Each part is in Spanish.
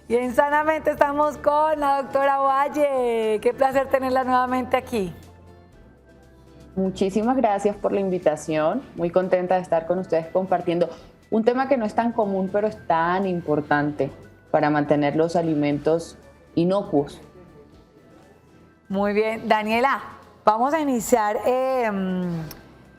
Y en Sanamente estamos con la doctora Valle. Qué placer tenerla nuevamente aquí. Muchísimas gracias por la invitación. Muy contenta de estar con ustedes compartiendo un tema que no es tan común, pero es tan importante para mantener los alimentos inocuos. Muy bien, Daniela, vamos a iniciar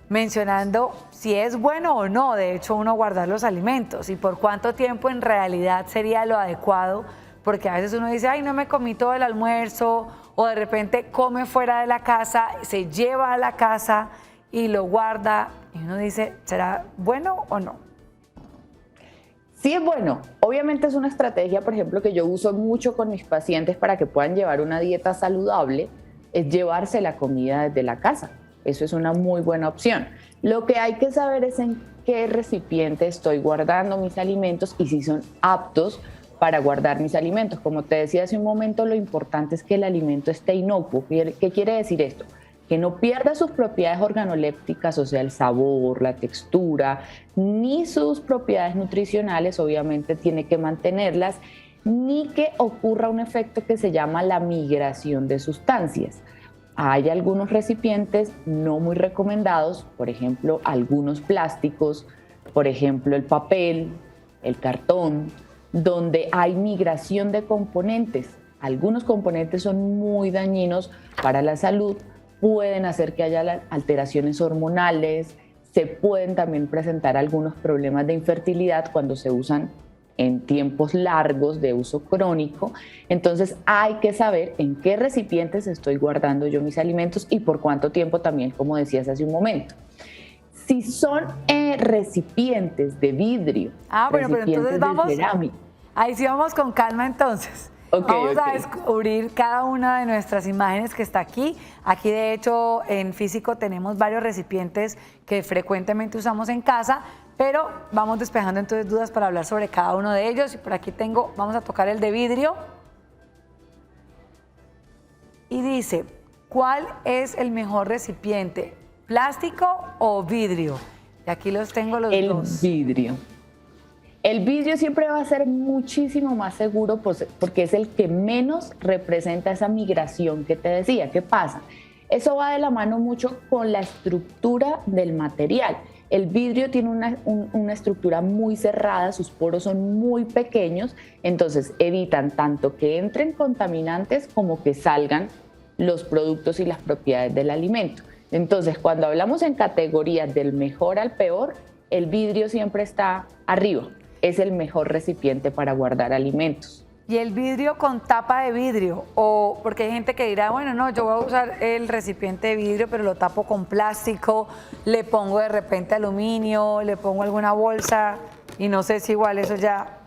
mencionando si es bueno o no, de hecho, uno guardar los alimentos y por cuánto tiempo en realidad sería lo adecuado, porque a veces uno dice, ay, no me comí todo el almuerzo, o de repente come fuera de la casa, se lleva a la casa y lo guarda, y uno dice, ¿será bueno o no? Sí es bueno. Obviamente es una estrategia, por ejemplo, que yo uso mucho con mis pacientes para que puedan llevar una dieta saludable, es llevarse la comida desde la casa. Eso es una muy buena opción. Lo que hay que saber es en qué recipiente estoy guardando mis alimentos y si son aptos para guardar mis alimentos. Como te decía hace un momento, lo importante es que el alimento esté inocuo. ¿Qué quiere decir esto? Que no pierda sus propiedades organolépticas, o sea, el sabor, la textura, ni sus propiedades nutricionales, obviamente tiene que mantenerlas, ni que ocurra un efecto que se llama la migración de sustancias. Hay algunos recipientes no muy recomendados, por ejemplo, algunos plásticos, por ejemplo, el papel, el cartón, donde hay migración de componentes. Algunos componentes son muy dañinos para la salud, pueden hacer que haya alteraciones hormonales, se pueden también presentar algunos problemas de infertilidad cuando se usan en tiempos largos de uso crónico. Entonces hay que saber en qué recipientes estoy guardando yo mis alimentos y por cuánto tiempo también, como decías hace un momento. Si son recipientes de vidrio, bueno, pero entonces vamos, de cerámica. Ahí sí vamos con calma entonces. Vamos a descubrir cada una de nuestras imágenes que está aquí. Aquí de hecho en físico tenemos varios recipientes que frecuentemente usamos en casa, pero vamos despejando entonces dudas para hablar sobre cada uno de ellos. Y por aquí tengo, vamos a tocar el de vidrio. Y dice, ¿cuál es el mejor recipiente? ¿Plástico o vidrio? Y aquí los tengo los dos. El vidrio. El vidrio siempre va a ser muchísimo más seguro porque es el que menos representa esa migración que te decía. ¿Qué pasa? Eso va de la mano mucho con la estructura del material. El vidrio tiene una estructura muy cerrada, sus poros son muy pequeños, entonces evitan tanto que entren contaminantes como que salgan los productos y las propiedades del alimento. Entonces, cuando hablamos en categorías del mejor al peor, el vidrio siempre está arriba. Es el mejor recipiente para guardar alimentos. ¿Y el vidrio con tapa de vidrio? O porque hay gente que dirá, bueno, no, yo voy a usar el recipiente de vidrio, pero lo tapo con plástico, le pongo de repente aluminio, le pongo alguna bolsa y no sé si igual eso ya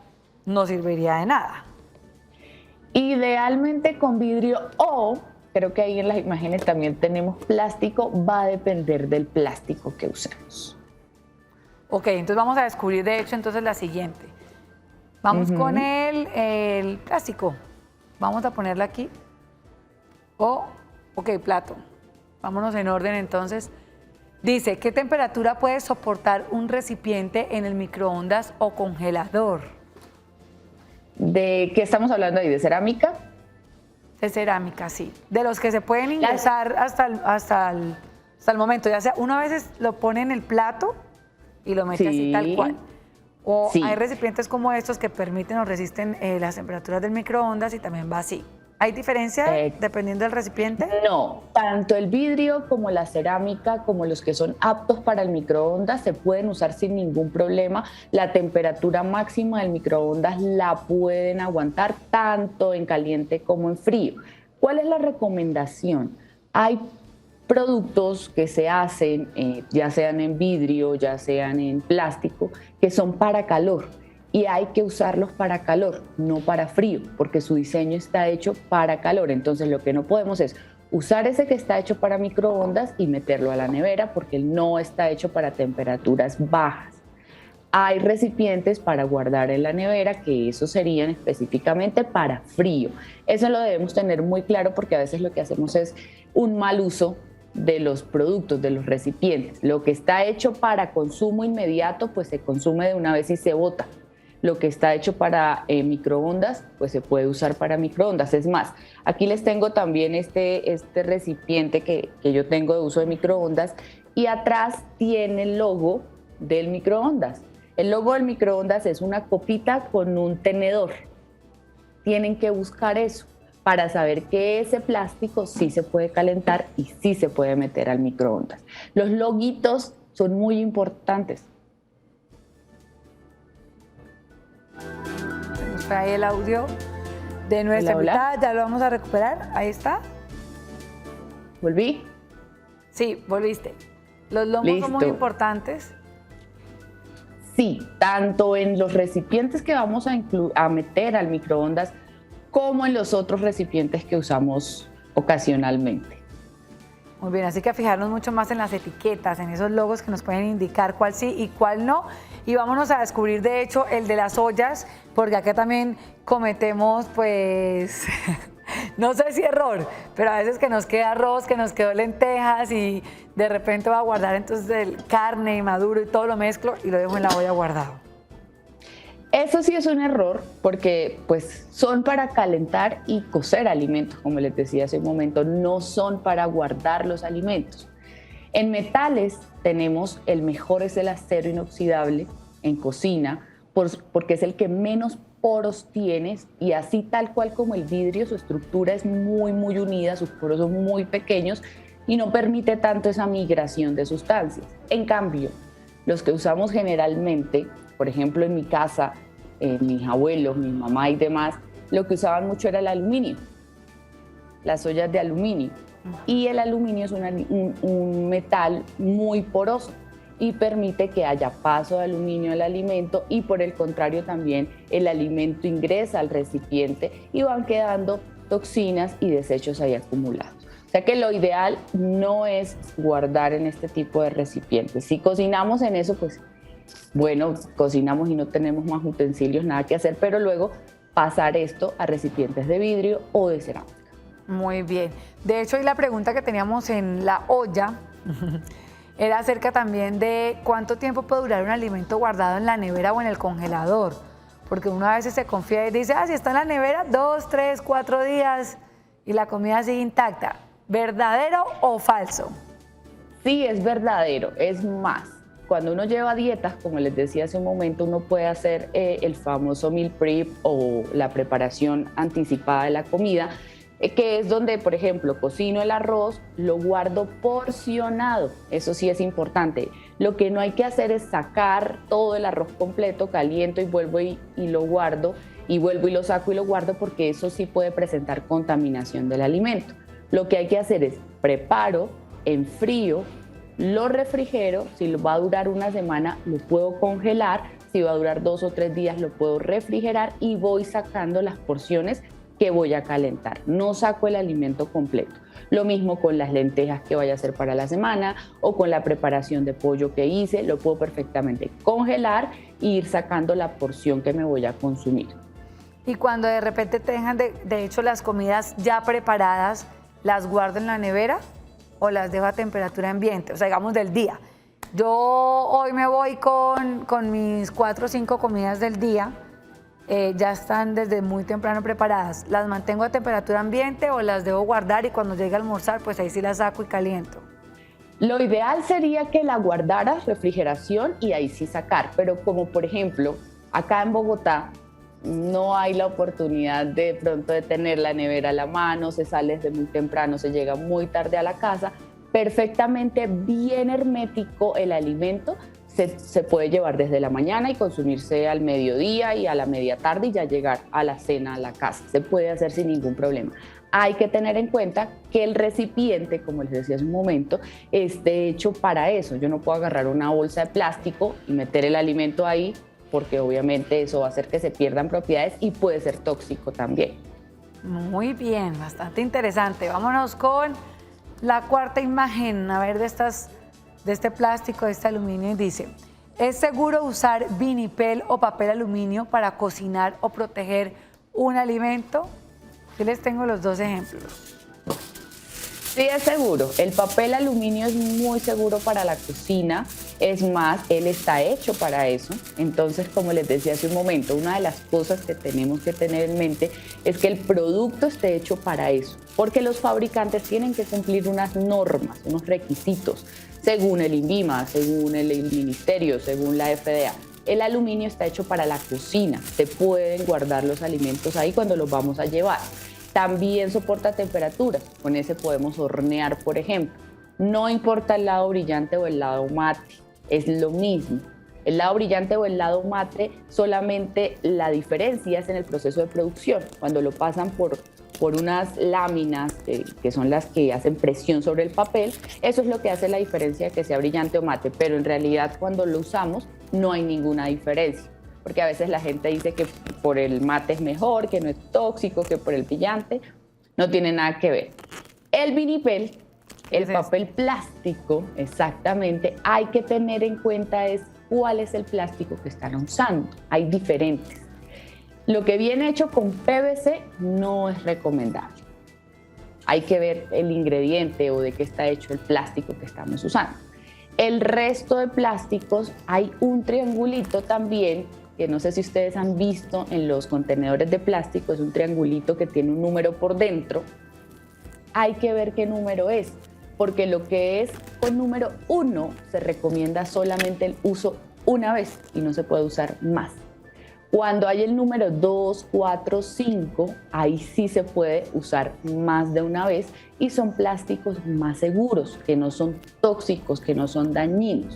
no serviría de nada. Idealmente con vidrio o, creo que ahí en las imágenes también tenemos plástico, va a depender del plástico que usemos. Ok, entonces vamos a descubrir de hecho entonces la siguiente. Vamos con el plástico. Vamos a ponerla aquí. Ok, plato. Vámonos en orden entonces. Dice, ¿qué temperatura puede soportar un recipiente en el microondas o congelador? ¿De qué estamos hablando ahí? ¿De cerámica? De cerámica, sí. De los que se pueden ingresar hasta el momento. Ya sea, uno a veces lo pone en el plato y lo mete así tal cual. O hay recipientes como estos que permiten o resisten las temperaturas del microondas y también va así. ¿Hay diferencia dependiendo del recipiente? No, tanto el vidrio como la cerámica, como los que son aptos para el microondas, se pueden usar sin ningún problema. La temperatura máxima del microondas la pueden aguantar tanto en caliente como en frío. ¿Cuál es la recomendación? Hay productos que se hacen, ya sean en vidrio, ya sean en plástico, que son para calor. Y hay que usarlos para calor, no para frío, porque su diseño está hecho para calor. Entonces lo que no podemos es usar ese que está hecho para microondas y meterlo a la nevera porque no está hecho para temperaturas bajas. Hay recipientes para guardar en la nevera que esos serían específicamente para frío. Eso lo debemos tener muy claro porque a veces lo que hacemos es un mal uso de los productos, de los recipientes. Lo que está hecho para consumo inmediato, pues se consume de una vez y se bota. lo que está hecho para microondas, pues se puede usar para microondas. Es más, aquí les tengo también este recipiente que yo tengo de uso de microondas y atrás tiene el logo del microondas. El logo del microondas es una copita con un tenedor. Tienen que buscar eso para saber que ese plástico sí se puede calentar y sí se puede meter al microondas. Los loguitos son muy importantes. Se nos fue ahí el audio de nuestra invitada, ya lo vamos a recuperar, ahí está. ¿Volví? Sí, volviste. Los lomos son muy importantes. Sí, tanto en los recipientes que vamos a meter al microondas como en los otros recipientes que usamos ocasionalmente. Muy bien, así que a fijarnos mucho más en las etiquetas, en esos logos que nos pueden indicar cuál sí y cuál no. Y vámonos a descubrir, de hecho, el de las ollas, porque acá también cometemos, pues, no sé si error, pero a veces que nos queda arroz, que nos quedó lentejas y de repente voy a guardar entonces carne y maduro y todo lo mezclo y lo dejo en la olla guardado. Eso sí es un error porque pues son para calentar y cocer alimentos, como les decía hace un momento, no son para guardar los alimentos. En metales tenemos el mejor, es el acero inoxidable en cocina, porque es el que menos poros tienes y así tal cual como el vidrio, su estructura es muy unida, sus poros son muy pequeños y no permite tanto esa migración de sustancias. En cambio, los que usamos generalmente, por ejemplo en mi casa, mis abuelos, mi mamá y demás, lo que usaban mucho era el aluminio, las ollas de aluminio. Y el aluminio es un metal muy poroso y permite que haya paso de aluminio al alimento y por el contrario también el alimento ingresa al recipiente y van quedando toxinas y desechos ahí acumulados. O sea que lo ideal no es guardar en este tipo de recipientes. Si cocinamos en eso, pues bueno, cocinamos y no tenemos más utensilios, nada que hacer, pero luego pasar esto a recipientes de vidrio o de cerámica. Muy bien. De hecho, y la pregunta que teníamos en la olla era acerca también de cuánto tiempo puede durar un alimento guardado en la nevera o en el congelador. Porque uno a veces se confía y dice, si está en la nevera 2, 3, 4 días y la comida sigue intacta. ¿Verdadero o falso? Sí, es verdadero. Es más, cuando uno lleva dietas, como les decía hace un momento, uno puede hacer el famoso meal prep o la preparación anticipada de la comida, que es donde, por ejemplo, cocino el arroz, lo guardo porcionado. Eso sí es importante. Lo que no hay que hacer es sacar todo el arroz completo, caliento y vuelvo y lo guardo, y vuelvo y lo saco y lo guardo, porque eso sí puede presentar contaminación del alimento. Lo que hay que hacer es preparo, enfrío, lo refrigero. Si lo va a durar una semana, lo puedo congelar. Si va a durar 2 o 3 días, lo puedo refrigerar y voy sacando las porciones que voy a calentar. No saco el alimento completo. Lo mismo con las lentejas que vaya a hacer para la semana o con la preparación de pollo que hice, lo puedo perfectamente congelar e ir sacando la porción que me voy a consumir. Y cuando de repente te dejan de hecho las comidas ya preparadas, ¿las guardo en la nevera o las dejo a temperatura ambiente? O sea, digamos del día. Yo hoy me voy con mis 4 o 5 comidas del día. Ya están desde muy temprano preparadas. ¿Las mantengo a temperatura ambiente o las debo guardar y cuando llegue a almorzar, pues ahí sí las saco y caliento? Lo ideal sería que la guardaras refrigeración y ahí sí sacar, pero como por ejemplo, acá en Bogotá no hay la oportunidad de pronto de tener la nevera a la mano, se sale desde muy temprano, se llega muy tarde a la casa, perfectamente bien hermético el alimento, se puede llevar desde la mañana y consumirse al mediodía y a la media tarde y ya llegar a la cena a la casa. Se puede hacer sin ningún problema. Hay que tener en cuenta que el recipiente, como les decía hace un momento, esté hecho para eso. Yo no puedo agarrar una bolsa de plástico y meter el alimento ahí porque obviamente eso va a hacer que se pierdan propiedades y puede ser tóxico también. Muy bien, bastante interesante. Vámonos con la cuarta imagen, a ver, de este plástico, de este aluminio, y dice: ¿es seguro usar vinipel o papel aluminio para cocinar o proteger un alimento? Aquí les tengo los 2 ejemplos. Sí, es seguro. El papel aluminio es muy seguro para la cocina. Es más, él está hecho para eso. Entonces, como les decía hace un momento, una de las cosas que tenemos que tener en mente es que el producto esté hecho para eso. Porque los fabricantes tienen que cumplir unas normas, unos requisitos, según el INVIMA, según el Ministerio, según la FDA. El aluminio está hecho para la cocina. Se pueden guardar los alimentos ahí cuando los vamos a llevar. También soporta temperaturas, con ese podemos hornear, por ejemplo. No importa el lado brillante o el lado mate, es lo mismo. El lado brillante o el lado mate, solamente la diferencia es en el proceso de producción. Cuando lo pasan por unas láminas que son las que hacen presión sobre el papel, eso es lo que hace la diferencia de que sea brillante o mate, pero en realidad cuando lo usamos no hay ninguna diferencia. Porque a veces la gente dice que por el mate es mejor, que no es tóxico, que por el brillante, no tiene nada que ver. El vinipel, el papel plástico, exactamente, hay que tener en cuenta es cuál es el plástico que están usando. Hay diferentes. Lo que viene hecho con PVC no es recomendable. Hay que ver el ingrediente o de qué está hecho el plástico que estamos usando. El resto de plásticos, hay un triangulito también, que no sé si ustedes han visto en los contenedores de plástico, es un triangulito que tiene un número por dentro. Hay que ver qué número es, porque lo que es con número 1 se recomienda solamente el uso una vez y no se puede usar más. Cuando hay el número 2, 4, 5, ahí sí se puede usar más de una vez y son plásticos más seguros, que no son tóxicos, que no son dañinos.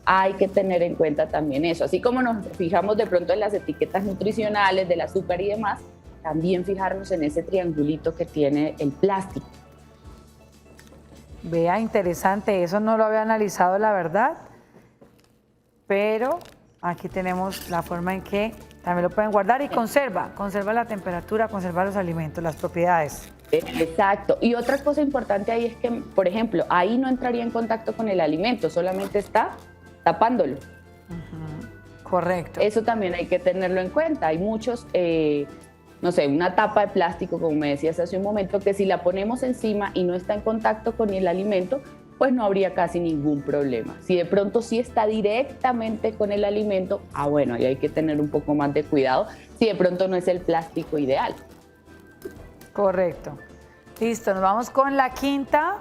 Hay que tener en cuenta también eso. Así como nos fijamos de pronto en las etiquetas nutricionales del azúcar y demás, también fijarnos en ese triangulito que tiene el plástico. Vea, interesante, eso no lo había analizado, la verdad, pero aquí tenemos la forma en que también lo pueden guardar y conserva la temperatura, conserva los alimentos, las propiedades. Exacto. Y otra cosa importante ahí es que, por ejemplo, ahí no entraría en contacto con el alimento, solamente está tapándolo. Correcto. Eso también hay que tenerlo en cuenta. Hay muchos, no sé, una tapa de plástico, como me decías hace un momento, que si la ponemos encima y no está en contacto con el alimento, pues no habría casi ningún problema. Si de pronto sí está directamente con el alimento, bueno, ahí hay que tener un poco más de cuidado, si de pronto no es el plástico ideal. Correcto. Listo, nos vamos con la quinta.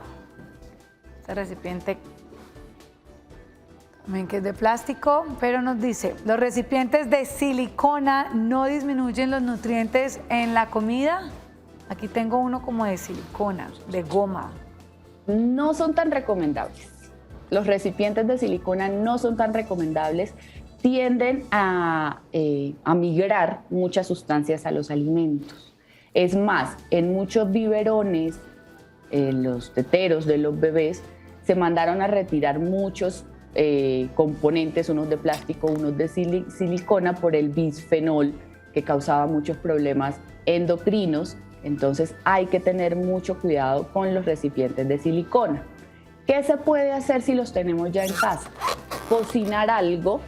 Este recipiente también que es de plástico, pero nos dice, los recipientes de silicona no disminuyen los nutrientes en la comida. Aquí tengo uno como de silicona, de goma. No son tan recomendables. Los recipientes de silicona no son tan recomendables. Tienden a migrar muchas sustancias a los alimentos. Es más, en muchos biberones, los teteros de los bebés, se mandaron a retirar muchos componentes, unos de plástico, unos de silicona, por el bisfenol, que causaba muchos problemas endocrinos. Entonces hay que tener mucho cuidado con los recipientes de silicona. ¿Qué se puede hacer si los tenemos ya en casa? Cocinar algo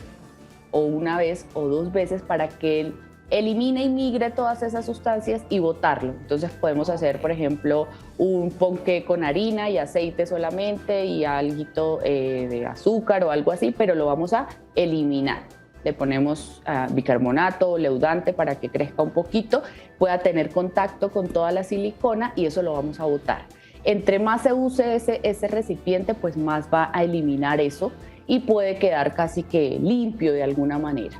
o una vez o dos veces para que él elimine y migre todas esas sustancias y botarlo. Entonces podemos hacer, por ejemplo, un ponqué con harina y aceite solamente y algo de azúcar o algo así, pero lo vamos a eliminar. Le ponemos bicarbonato o leudante para que crezca un poquito, pueda tener contacto con toda la silicona y eso lo vamos a botar. Entre más se use ese recipiente, pues más va a eliminar eso y puede quedar casi que limpio de alguna manera.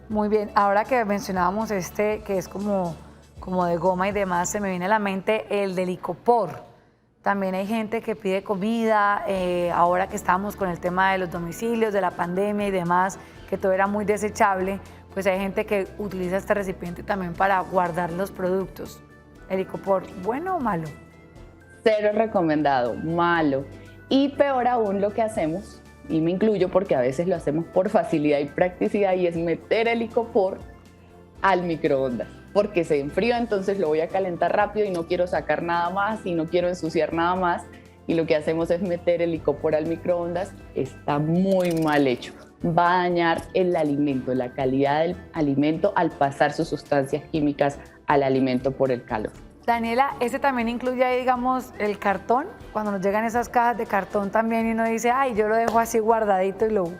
Muy bien, ahora que mencionábamos que es como de goma y demás, se me viene a la mente el del icopor. También hay gente que pide comida, ahora que estamos con el tema de los domicilios, de la pandemia y demás, que todo era muy desechable, pues hay gente que utiliza este recipiente también para guardar los productos. ¿El icopor, bueno o malo? Cero recomendado, malo. Y peor aún lo que hacemos, y me incluyo porque a veces lo hacemos por facilidad y practicidad, y es meter el icopor al microondas, porque se enfrió, entonces lo voy a calentar rápido y no quiero sacar nada más y no quiero ensuciar nada más, y lo que hacemos es meter el icopor al microondas. Está muy mal hecho. Va a dañar el alimento, la calidad del alimento al pasar sus sustancias químicas al alimento por el calor. Daniela, ese también incluye ahí, digamos, el cartón, cuando nos llegan esas cajas de cartón también y uno dice, ay, yo lo dejo así guardadito y lo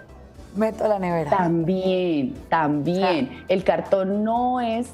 meto a la nevera. También. El cartón no es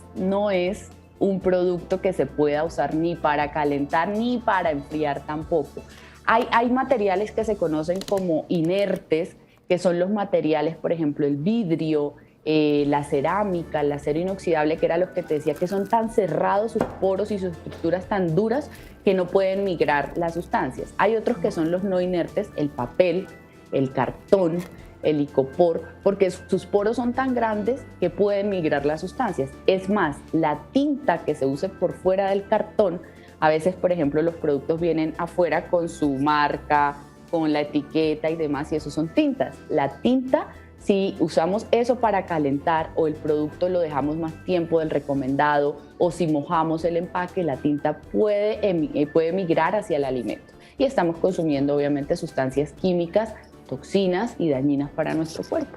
un producto que se pueda usar ni para calentar ni para enfriar tampoco. Hay materiales que se conocen como inertes, que son los materiales, por ejemplo, el vidrio, la cerámica, el acero inoxidable, que era lo que te decía, que son tan cerrados sus poros y sus estructuras tan duras que no pueden migrar las sustancias. Hay otros que son los no inertes, el papel, el cartón, el icopor, porque sus poros son tan grandes que pueden migrar las sustancias. Es más, la tinta que se use por fuera del cartón, a veces, por ejemplo, los productos vienen afuera con su marca, con la etiqueta y demás, y eso son tintas. La tinta, si usamos eso para calentar o el producto lo dejamos más tiempo del recomendado o si mojamos el empaque, la tinta puede migrar hacia el alimento. Y estamos consumiendo, obviamente, sustancias químicas, toxinas y dañinas para nuestro cuerpo.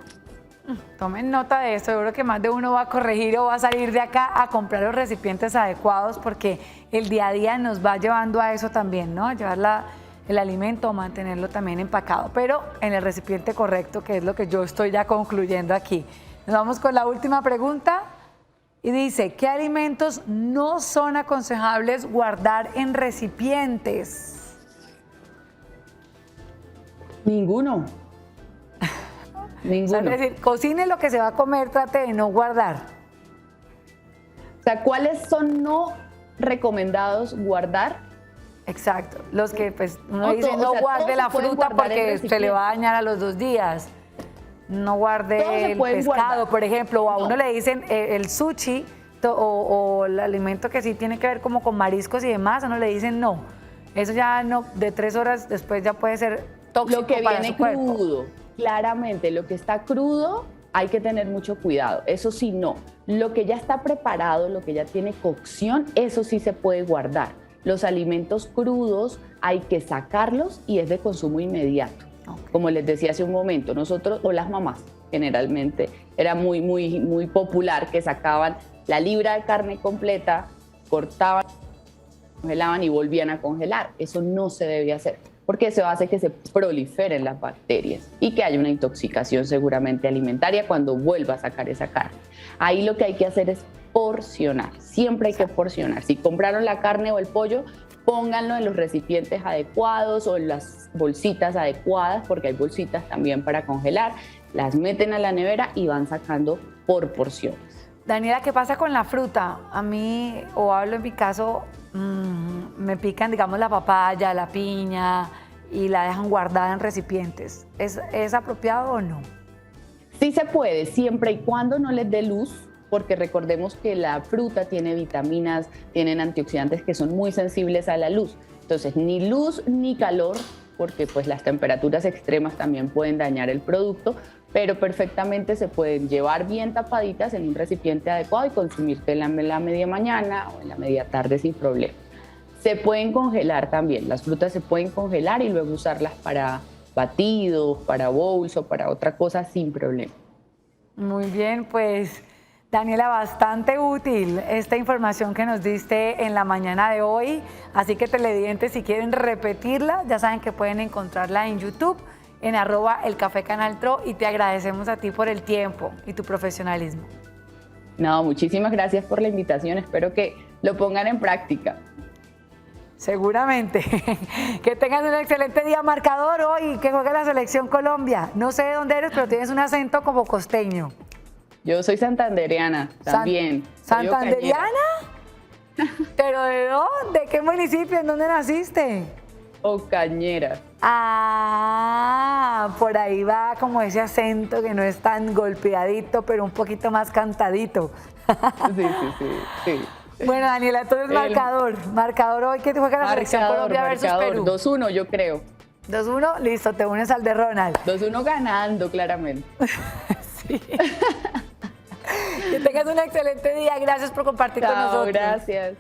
Tomen nota de esto, seguro que más de uno va a corregir o va a salir de acá a comprar los recipientes adecuados porque el día a día nos va llevando a eso también, ¿no? A llevar el alimento, mantenerlo también empacado, pero en el recipiente correcto, que es lo que yo estoy ya concluyendo aquí. Nos vamos con la última pregunta y dice, ¿qué alimentos no son aconsejables guardar en recipientes? Ninguno. O sea, es decir, cocine lo que se va a comer, trate de no guardar. O sea, ¿cuáles son no recomendados guardar? Exacto, los que pues uno dice no guarde la fruta porque se le va a dañar a los 2 días. No guarde el pescado, por ejemplo, o a uno le dicen el sushi o el alimento que sí tiene que ver como con mariscos y demás, a uno le dicen no. Eso ya no, de 3 horas después ya puede ser tóxico para su cuerpo. Lo que viene crudo, claramente, lo que está crudo hay que tener mucho cuidado, eso sí no. Lo que ya está preparado, lo que ya tiene cocción, eso sí se puede guardar. Los alimentos crudos hay que sacarlos y es de consumo inmediato. Okay. Como les decía hace un momento, nosotros o las mamás generalmente era muy popular que sacaban la libra de carne completa, cortaban, congelaban y volvían a congelar. Eso no se debe hacer porque eso hace que se proliferen las bacterias y que haya una intoxicación seguramente alimentaria cuando vuelva a sacar esa carne. Ahí lo que hay que hacer es porcionar, siempre hay que porcionar. Si compraron la carne o el pollo, pónganlo en los recipientes adecuados o en las bolsitas adecuadas, porque hay bolsitas también para congelar, las meten a la nevera y van sacando por porciones. Daniela, ¿qué pasa con la fruta? A mí, o hablo en mi caso, me pican, digamos, la papaya, la piña y la dejan guardada en recipientes. ¿Es apropiado o no? Sí se puede, siempre y cuando no les dé luz, porque recordemos que la fruta tiene vitaminas, tienen antioxidantes que son muy sensibles a la luz. Entonces, ni luz ni calor, porque pues las temperaturas extremas también pueden dañar el producto, pero perfectamente se pueden llevar bien tapaditas en un recipiente adecuado y consumirse en la media mañana o en la media tarde sin problema. Se pueden congelar también, las frutas se pueden congelar y luego usarlas para batidos, para bowls o para otra cosa sin problema. Muy bien, pues Daniela, bastante útil esta información que nos diste en la mañana de hoy, así que televidentes, si quieren repetirla, ya saben que pueden encontrarla en YouTube, en @elcafecanaltro, y te agradecemos a ti por el tiempo y tu profesionalismo. No, muchísimas gracias por la invitación, espero que lo pongan en práctica. Seguramente. Que tengan un excelente día. Marcador hoy, que juegue la Selección Colombia. No sé de dónde eres, pero tienes un acento como costeño. Yo soy santandereana también. ¿Santandereana? ¿Pero de dónde? ¿Qué municipio? ¿En dónde naciste? Ocañera. Ah, por ahí va como ese acento que no es tan golpeadito, pero un poquito más cantadito. Sí. Bueno, Daniela, entonces marcador hoy que te juega la Selección Colombia versus Perú. 2-1, yo creo. 2-1, listo, te unes al de Ronald. 2-1 ganando, claramente. Sí. Que tengas un excelente día. Gracias por compartir con nosotros. Gracias.